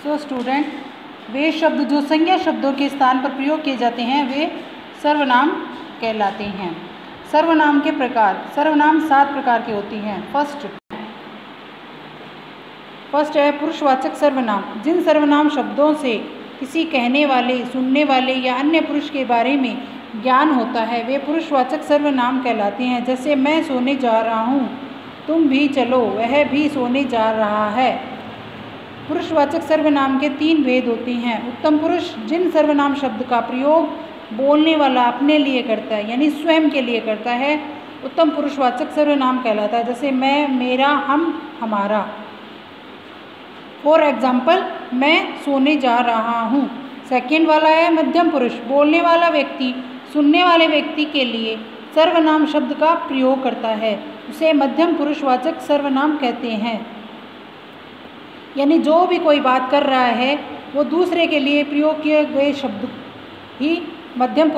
So student, वे शब्द जो संज्ञा शब्दों के स्थान पर प्रयोग किए जाते हैं वे सर्वनाम कहलाते हैं। सर्वनाम के प्रकार। सर्वनाम 7 प्रकार के होती हैं। फर्स्ट है पुरुषवाचक सर्वनाम। जिन सर्वनाम शब्दों से किसी कहने वाले, सुनने वाले या अन्य पुरुष के बारे में ज्ञान होता है वे पुरुषवाचक सर्वनाम कहलाते हैं। जैसे मैं सोने जा रहा हूँ, तुम भी चलो, वह भी सोने जा रहा है। पुरुषवाचक सर्वनाम के 3 भेद होते हैं। उत्तम पुरुष, जिन सर्वनाम शब्द का प्रयोग बोलने वाला अपने लिए करता है यानी स्वयं के लिए करता है उत्तम पुरुषवाचक सर्वनाम कहलाता है। जैसे मैं, मेरा, हम, हमारा। फॉर एग्जाम्पल, मैं सोने जा रहा हूँ। सेकेंड वाला है मध्यम पुरुष। बोलने वाला व्यक्ति सुनने वाले व्यक्ति के लिए सर्वनाम शब्द का प्रयोग करता है, उसे मध्यम पुरुषवाचक सर्वनाम कहते हैं। यानी जो भी कोई बात कर रहा है वो दूसरे के लिए प्रयोग किए गए शब्द ही मध्यम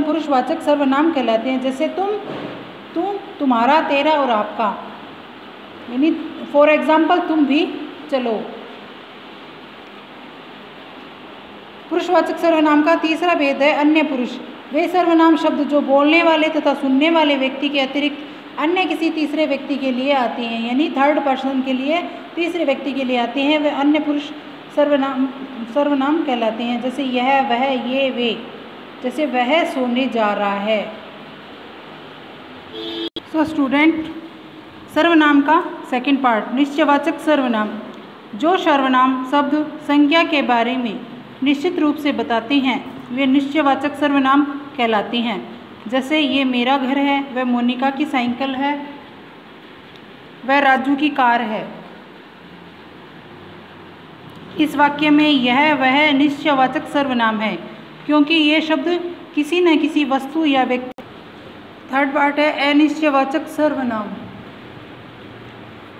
पुरुषवाचक सर्वनाम कहलाते हैं। जैसे तुम, तुम्हारा, तेरा और आपका। यानी फॉर एग्जाम्पल, तुम भी चलो। पुरुषवाचक सर्वनाम का तीसरा भेद है अन्य पुरुष। वे सर्वनाम शब्द जो बोलने वाले तथा सुनने वाले व्यक्ति के अतिरिक्त अन्य किसी तीसरे व्यक्ति के लिए आते हैं यानी थर्ड पर्सन के लिए, तीसरे व्यक्ति के लिए आते हैं, वे अन्य पुरुष सर्वनाम कहलाते हैं। जैसे यह, वह, ये, वे। जैसे वह सोने जा रहा है। सो स्टूडेंट, सर्वनाम का सेकंड पार्ट, निश्चयवाचक सर्वनाम। जो सर्वनाम शब्द संज्ञा के बारे में निश्चित रूप से बताते हैं वे निश्चयवाचक सर्वनाम कहलाते हैं। जैसे ये मेरा घर है, वह मोनिका की साइकिल है, वह राजू की कार है। इस वाक्य में यह वह निश्चयवाचक सर्वनाम है क्योंकि ये शब्द किसी न किसी वस्तु या व्यक्ति। थर्ड पार्ट है अनिश्चयवाचक सर्वनाम।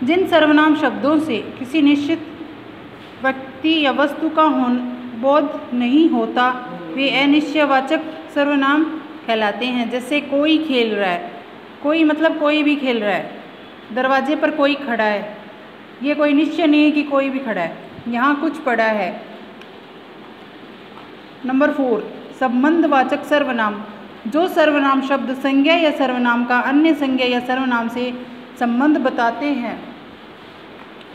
जिन सर्वनाम शब्दों से किसी निश्चित व्यक्ति या वस्तु का बोध नहीं होता वे अनिश्चयवाचक सर्वनाम कहलाते हैं। जैसे कोई खेल रहा है, कोई मतलब कोई भी खेल रहा है। दरवाजे पर कोई खड़ा है, ये कोई निश्चय नहीं है कि कोई भी खड़ा है, यहाँ कुछ पड़ा है। नंबर 4, संबंधवाचक सर्वनाम। जो सर्वनाम शब्द संज्ञा या सर्वनाम का अन्य संज्ञा या सर्वनाम से संबंध बताते हैं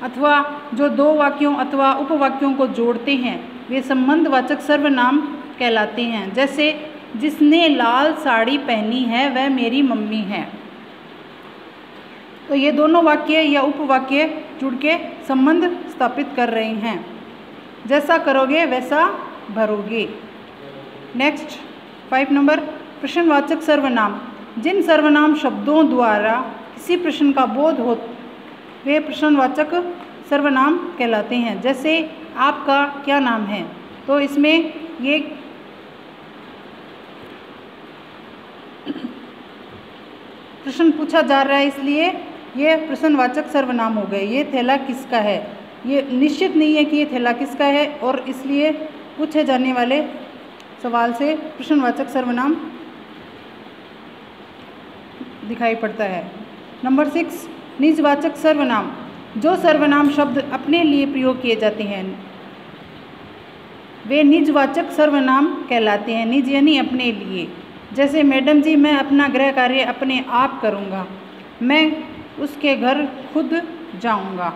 अथवा जो 2 वाक्यों अथवा उपवाक्यों को जोड़ते हैं वे संबंधवाचक सर्वनाम कहलाते हैं। जैसे जिसने लाल साड़ी पहनी है वह मेरी मम्मी है। तो ये दोनों वाक्य या उपवाक्य जुड़ के संबंध स्थापित कर रहे हैं। जैसा करोगे वैसा भरोगे। नेक्स्ट 5 नंबर, प्रश्नवाचक सर्वनाम। जिन सर्वनाम शब्दों द्वारा किसी प्रश्न का बोध हो वे प्रश्नवाचक सर्वनाम कहलाते हैं। जैसे आपका क्या नाम है, तो इसमें ये प्रश्न पूछा जा रहा है इसलिए ये प्रश्नवाचक सर्वनाम हो गए। ये थैला किसका है, ये निश्चित नहीं है कि ये थैला किसका है और इसलिए पूछे जाने वाले सवाल से प्रश्नवाचक सर्वनाम दिखाई पड़ता है। नंबर 6, निजवाचक सर्वनाम। जो सर्वनाम शब्द अपने लिए प्रयोग किए जाते हैं वे निजवाचक सर्वनाम कहलाते हैं। निज यानी अपने लिए। जैसे मैडम जी, मैं अपना गृह कार्य अपने आप करूँगा, मैं उसके घर खुद जाऊँगा।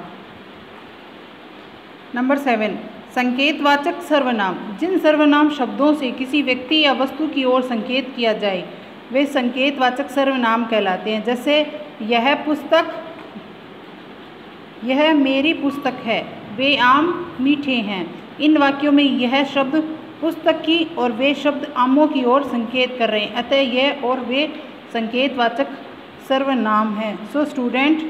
नंबर 7, संकेतवाचक सर्वनाम। जिन सर्वनाम शब्दों से किसी व्यक्ति या वस्तु की ओर संकेत किया जाए वे संकेतवाचक सर्वनाम कहलाते हैं। जैसे यह पुस्तक, यह मेरी पुस्तक है, वे आम मीठे हैं। इन वाक्यों में यह शब्द पुस्तक की और वे शब्द आमों की ओर संकेत कर रहे हैं, अतः यह और वे संकेतवाचक सर्वनाम हैं। So student,